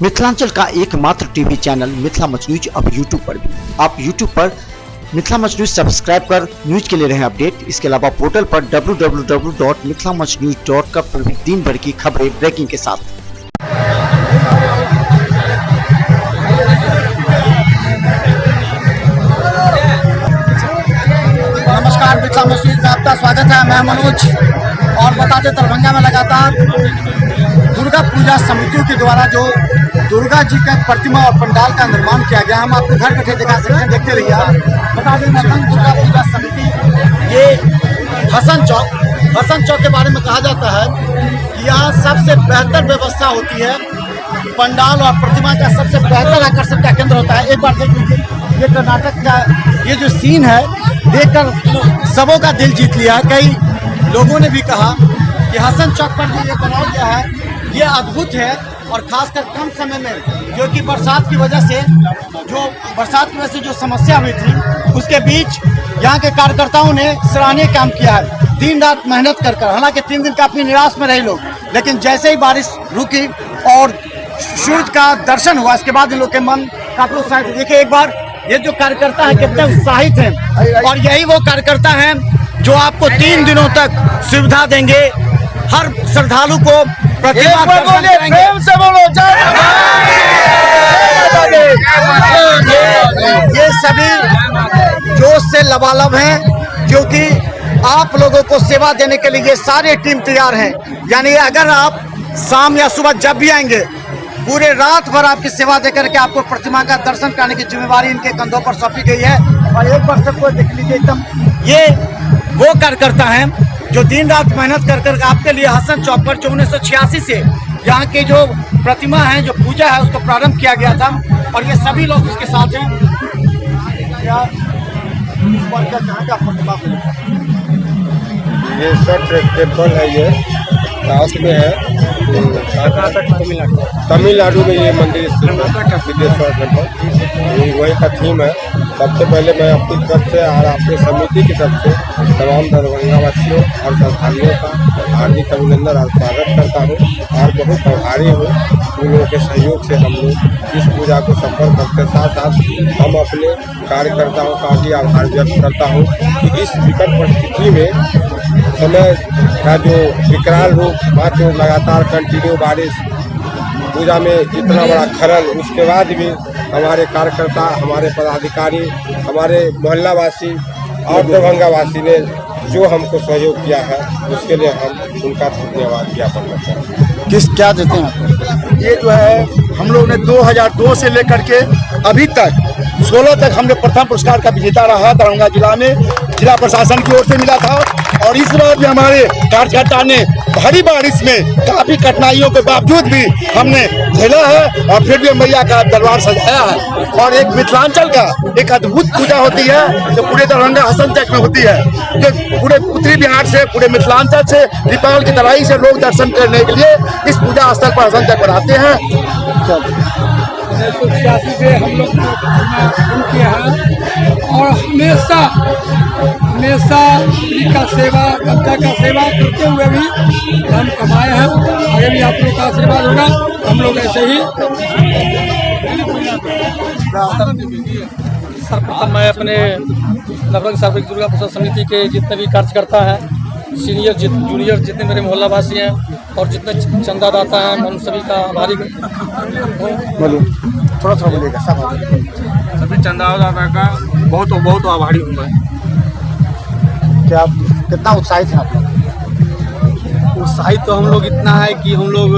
मिथिलांचल का एकमात्र TV channel Mithila much news अब यूट्यूब पर भी। आप यूट्यूब पर मिथिला मच न्यूज सब्सक्राइब कर न्यूज के लिए रहे अपडेट। इसके अलावा पोर्टल पर www.mithilamachnews.com पर भी दिन भर की खबरें ब्रेकिंग के साथ। नमस्कार, मिथिला मच न्यूज में आपका स्वागत है। मैं मनोज और बता दें, दरभंगा में लगातार दुर्गा पूजा समितियों के द्वारा जो दुर्गा जी का प्रतिमा और पंडाल का निर्माण किया गया, हम आपको घर बैठे दिखा सकते हैं, देखते रहिए। बता दें, दुर्गा पूजा समिति ये हसन चौक के बारे में कहा जाता है कि यहाँ सबसे बेहतर व्यवस्था होती है। पंडाल और प्रतिमा का सबसे बेहतर आकर्षण का केंद्र होता है। एक बार देख लीजिए, ये कर्नाटक का ये जो सीन है देखकर सबों का दिल जीत लिया। कई लोगों ने भी कहा कि हसन चौक पर जो ये बनाया गया है ये अद्भुत है, और खासकर कम समय में, जो कि बरसात की वजह से जो समस्या हुई थी उसके बीच यहाँ के कार्यकर्ताओं ने सराहनीय काम किया है, दिन रात मेहनत कर। हालांकि 3 दिन काफी निराश में रहे लोग, लेकिन जैसे ही बारिश रुकी और सूरज का दर्शन हुआ, इसके बाद इन लोग के मन काफी उत्साहित। देखिए एक बार ये जो कार्यकर्ता है कितने उत्साहित हैं, और यही वो कार्यकर्ता हैं जो आपको 3 दिनों तक सुविधा देंगे, हर श्रद्धालु को प्रतिमा दर्शन कराएंगे। ये सभी जोश से लबालब हैं, क्योंकि आप लोगों को सेवा देने के लिए सारी टीम तैयार है। यानी अगर आप शाम या सुबह जब भी आएंगे, पूरे रात भर आपकी सेवा देकर के आपको प्रतिमा का दर्शन कराने की जिम्मेवारी इनके कंधों पर सौंपी गई है। और एक बार सबको देख लीजिए, एकदम ये वो कार्यकर्ता हैं जो दिन रात मेहनत कर आपके लिए हसन चौक पर जो 1986 से यहाँ के जो प्रतिमा है, जो पूजा है, उसको प्रारंभ किया गया था, और ये सभी लोग इसके साथ हैं। ये सब टेम्पल है, ये साउथ में है, तमिलनाडु में ये मंदिर स्थित है, सिद्धेश्वर टेम्पल। वही का थीम है। सबसे पहले मैं अपनी तरफ से और अपनी समिति की तरफ से तमाम दरभंगा वासियों और श्रद्धालुओं का हार्दिक अभिनंदन और स्वागत करता हूँ, और बहुत आभारी हूँ उन लोगों के सहयोग से हम लोग इस पूजा को सफल करते। साथ साथ हम अपने कार्यकर्ताओं का भी आभार व्यक्त करता हूँ कि इस विकट परिस्थिति में समय का जो विकराल रूप, जो लगातार कंटिन्यू बारिश, पूजा में इतना बड़ा खलल, उसके बाद भी हमारे कार्यकर्ता, हमारे पदाधिकारी, हमारे मोहल्ला वासी और दरभंगा वासी ने जो हमको सहयोग किया है, उसके लिए हम उनका धन्यवाद ज्ञापन करते हैं। क्या देते हैं ये जो है, हम लोग ने 2002 से लेकर के अभी तक 16 तक हमने प्रथम पुरस्कार का विजेता रहा। दरभंगा जिला में जिला प्रशासन की ओर से मिला था, और इस बार भी हमारे कार्यकर्ता ने भारी बारिश में काफी कठिनाइयों के बावजूद भी हमने झेला है, और फिर भी मैया का दरबार सजाया है। और एक मिथिलांचल का एक अद्भुत पूजा होती है जो पूरे दरभंगा हसन चौक में होती है, जो पूरे उत्तरी बिहार से, पूरे मिथिलांचल से, दीपावली की तराई से लोग दर्शन करने के लिए इस पूजा स्थल पर हसन चौक पर आते हैं। 1986 से हम लोग शुरू किया है, और हमेशा का सेवा, जनता का सेवा करते हुए भी हम कमाए हैं। आगे भी आप लोग का आशीर्वाद होगा, हम लोग ऐसे ही। सर्वप्रथम मैं अपने लगभग सार्वजनिक दुर्गा पूजा समिति के जितने भी कार्यकर्ता हैं, सीनियर जूनियर जितने मेरे मोहल्ला वासी हैं, और जितने चंदादाता हैं, मैं उन सभी का आभारी हूँ। थोड़ा बोलिएगा। सभी चंदादाता का बहुत आभारी हूँ मैं। क्या कितना उत्साहित हैं आप लोग? उत्साहित तो हम लोग इतना है कि हम लोग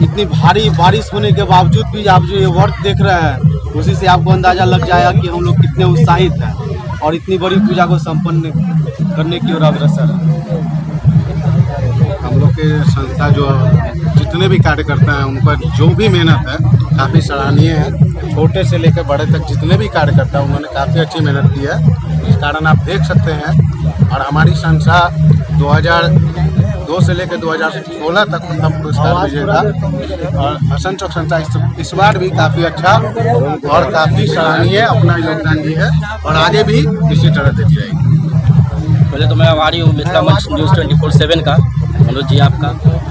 इतनी भारी बारिश होने के बावजूद भी आप जो ये वर्क देख रहे हैं, उसी से आपको अंदाजा लग जाएगा कि हम लोग कितने उत्साहित हैं, और इतनी बड़ी पूजा को संपन्न करने की ओर अग्रसर है। हम लोग के संस्था जो जितने भी कार्यकर्ता हैं, उनका जो भी मेहनत है काफ़ी सराहनीय है। छोटे से लेकर बड़े तक जितने भी कार्यकर्ता हैं, उन्होंने काफ़ी अच्छी मेहनत की है। इस कारण आप देख सकते हैं, और हमारी संस्था 2002 से लेकर 2016 तक प्रथम पुरस्कार विजेता, और हसन चौक संस्था इस बार भी काफ़ी अच्छा और काफ़ी सराहनीय अपना योगदान दी है, और आगे भी इसी तरह देती रहेगी। पहले तो मैं आभारी हूँ मिथिला मच न्यूज़ 24/7 का, मनोज जी आपका,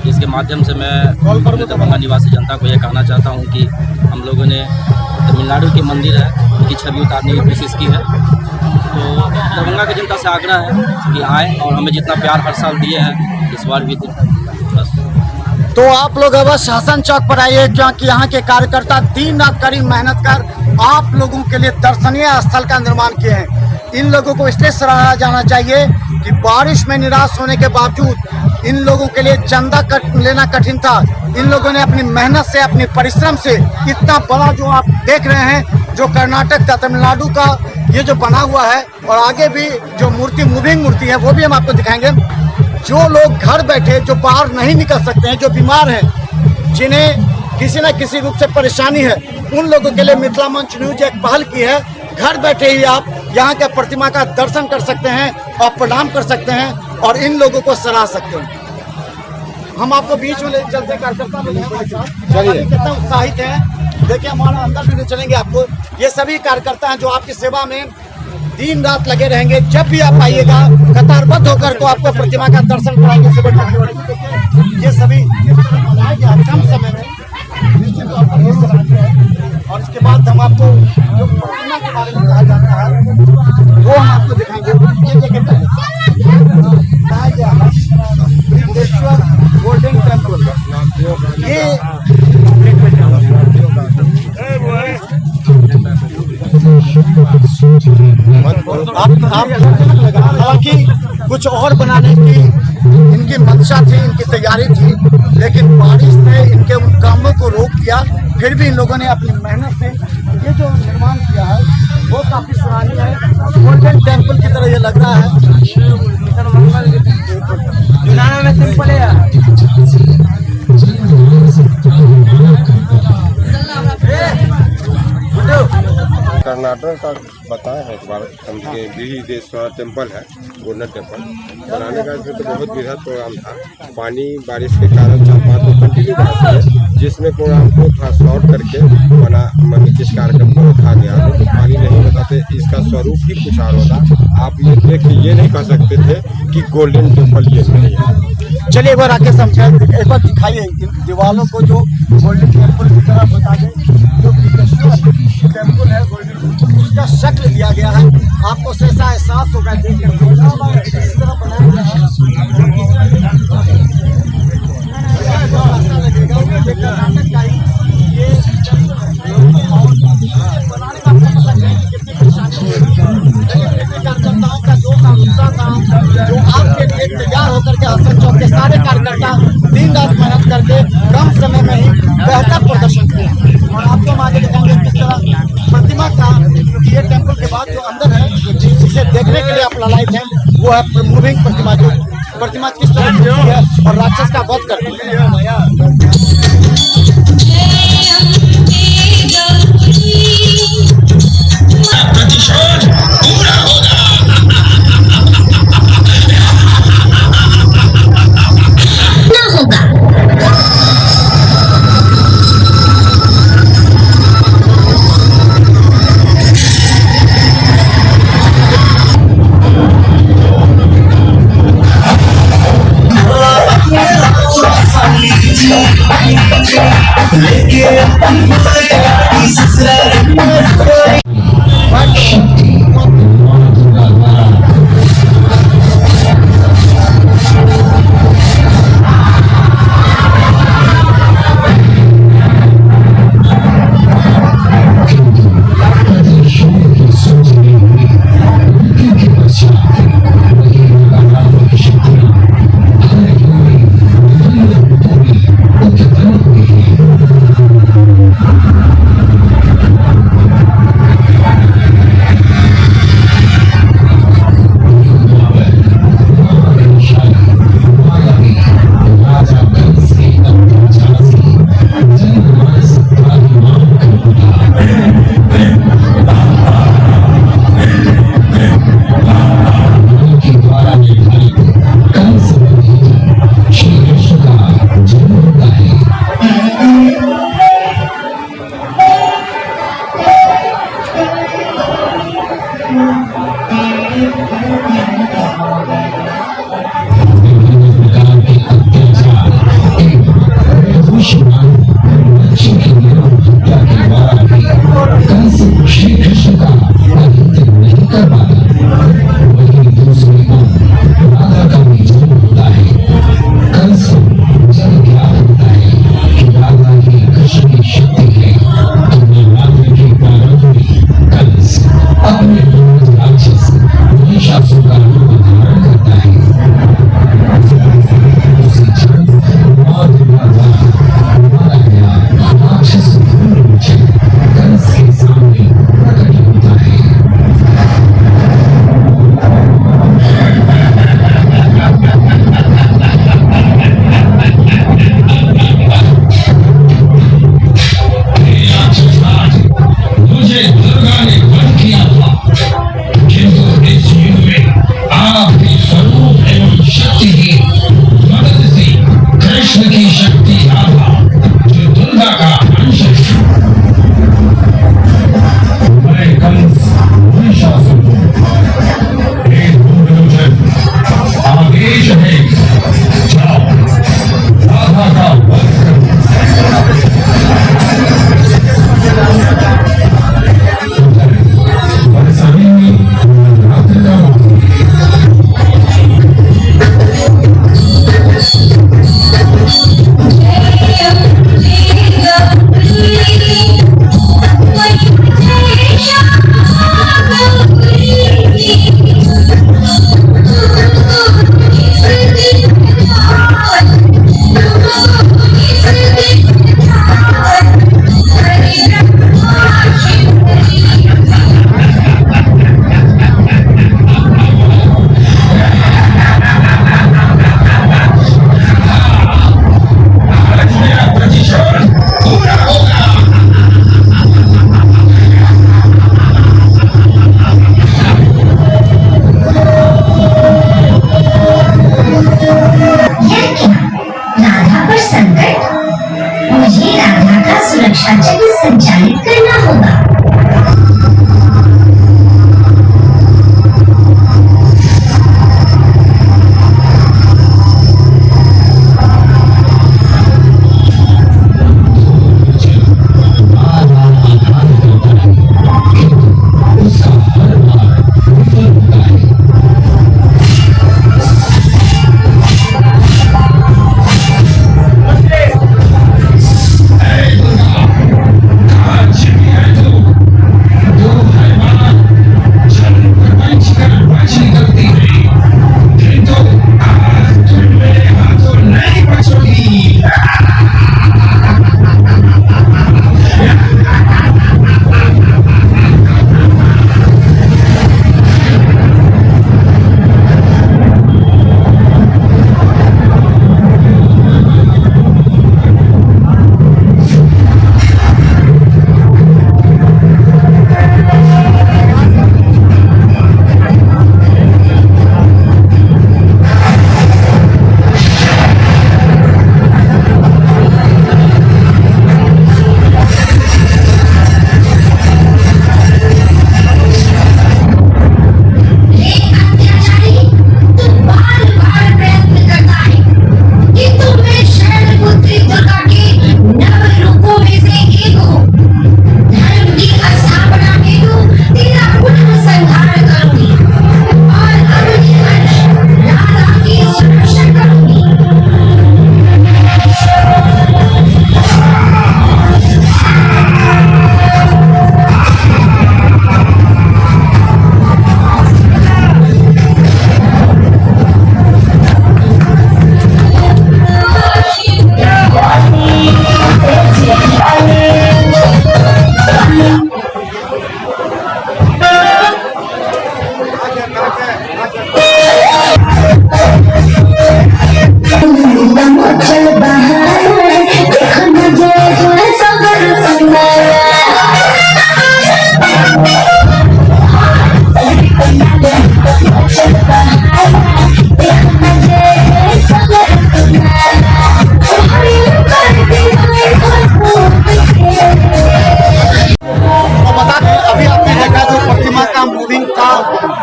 इसके माध्यम से मैं अपने दरभंगा निवासी जनता को ये कहना चाहता हूँ कि हम लोगों ने तमिलनाडु के मंदिर है उनकी छवि उतारने की कोशिश की है। तो दरभंगा की जनता से आग्रह है कि आए और हमें जितना प्यार हर साल दिए हैं इस बार भी दें। बस। तो आप लोग अवश्य हसन चौक पर आइए, क्योंकि यहाँ के कार्यकर्ता दिन रात कड़ी मेहनत कर आप लोगों के लिए दर्शनीय स्थल का निर्माण किए हैं। इन लोगों को इसलिए सराहा जाना चाहिए कि बारिश में निराश होने के बावजूद इन लोगों के लिए चंदा लेना कठिन था। इन लोगों ने अपनी मेहनत से, अपनी परिश्रम से इतना बड़ा जो आप देख रहे हैं, जो कर्नाटक का, तमिलनाडु का ये जो बना हुआ है, और आगे भी जो मूर्ति, मूविंग मूर्ति है, वो भी हम आपको दिखाएंगे। जो लोग घर बैठे, जो बाहर नहीं निकल सकते हैं, जो बीमार हैं, जिन्हें किसी न किसी रूप से परेशानी है, उन लोगों के लिए मिथिला मंच न्यूज एक पहल की है। घर बैठे ही आप यहाँ के प्रतिमा का दर्शन कर सकते हैं और प्रणाम कर सकते हैं और इन लोगों को सराह सकते हैं। हम आपको बीच में ले चलते कार्यकर्ता मिले हैं भाई साहब, चलिए कितना उत्साहित है। देखिए हमारा अंदर भी ले चलेंगे आपको। ये सभी कार्यकर्ता हैं जो आपकी सेवा में दिन रात लगे रहेंगे। जब भी आप आइएगा कतारबद्ध होकर को आपको प्रतिमा का दर्शन कराएंगे। ये सभी कम समय में और इसके बाद हम आपको जो प्रतिमा के बारे में कहा जाता है वो हम आपको दिखाएंगे। ये देखिए कहा गया है बृहदेश्वर गोल्डन टेम्पल। ये हालांकि कुछ और बनाने की इनकी मंशा थी, इनकी तैयारी थी, लेकिन बारिश ने इनके उन कामों को रोक दिया। फिर भी इन लोगों ने अपनी मेहनत से ये जो निर्माण किया है वो काफी सराहनीय है। गोल्डन टेम्पल की तरह ये लग रहा है। में सिंपल है। कर्नाटक का बताया है एक बार, समझिए बृहदेश्वर टेम्पल है, गोल्डन टेम्पल बनाने का इसमें तो बहुत बृहद प्रोग्राम था। पानी बारिश के कारण 4-5 तो कंटिन्यू बारिश है, जिसमें प्रोग्राम को थोड़ा शॉर्ट करके बना, किस कार्यक्रम को रखा गया। तो पानी नहीं बताते, इसका स्वरूप ही कुछ और होता। आप ये देख के ये नहीं कह सकते थे कि गोल्डन टेम्पल ये नहीं है। चलिए एक बार आके समझाइए, एक बार दिखाइए इन दीवालों को जो गोल्डन टेम्पल की तरह बता दें। जो टेम्पल है गोल्डन, उसका शक्ल दिया गया है। आपको ऐसा एहसास होगा देख कर इस तरह बनाया गया है। कर्नाटक का ही ये बनाने का कितनी परेशानी कार्यकर्ताओं का जो जो आपके लिए तैयार होकर के हसन चौक के सारे कार्यकर्ता दिन रात मेहनत करके कम समय में ही बेहतर प्रदर्शन किए। और आपको हम आगे दिखाएंगे किस तरह प्रतिमा का, ये टेम्पल के बाद जो अंदर है जिसे देखने के लिए आप लालायित हैं, वो है मूविंग प्रतिमा। जो प्रतिमा किस तरह की है और राक्षस का वध करती है।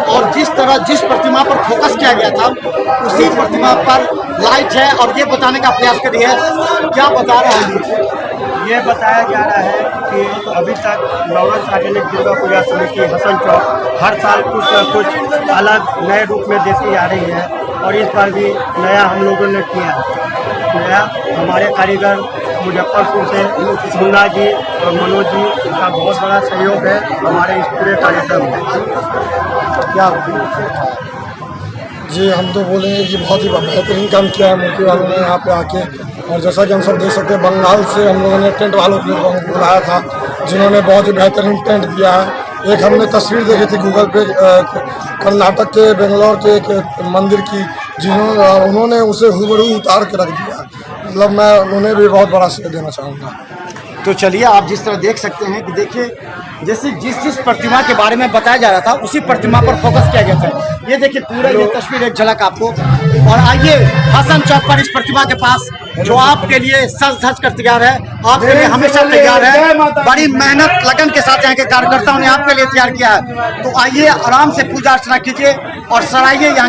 और जिस तरह जिस प्रतिमा पर फोकस किया गया था उसी प्रतिमा पर लाइट है और ये बताने का प्रयास करिए क्या बता रहा है। ये बताया जा रहा है कि अभी तक नौगढ़ सार्वजनिक दुर्गा पूजा समिति हसन चौक हर साल कुछ न कुछ अलग नए रूप में देती आ रही है और इस बार भी नया हम लोगों ने किया नया। हमारे कारीगर मुजफ्फरपुर से मुन्ना जी और मनोज जी का बहुत बड़ा सहयोग है हमारे इस पूरे कार्यक्रम में। क्या जी हम तो बोलेंगे कि बहुत ही बेहतरीन काम किया है मूर्ति वालों ने यहाँ पे आके। और जैसा कि हम सब देख सकते हैं बंगाल से हम लोगों ने टेंट वालों को बुलाया था जिन्होंने बहुत ही बेहतरीन टेंट दिया है। एक हमने तस्वीर देखी थी गूगल पे कर्नाटक के बेंगलोर के एक मंदिर की उन्होंने उसे हुबहू उतार के रख दिया। मतलब मैं उन्हें भी बहुत बड़ा श्रेय देना चाहूँगा। तो चलिए आप जिस तरह देख सकते हैं कि देखिए जैसे जिस प्रतिमा के बारे में बताया जा रहा था उसी प्रतिमा पर फोकस किया गया था। ये देखिए पूरा ये तस्वीर एक झलक आपको। और आइए हसन चौक पर इस प्रतिमा के पास जो आपके लिए सज धज कर तैयार है, आपके लिए हमेशा तैयार है। बड़ी मेहनत लगन के साथ यहाँ के कार्यकर्ताओं ने आपके लिए तैयार किया है। तो आइए आराम से पूजा अर्चना कीजिए और सराइए यहाँ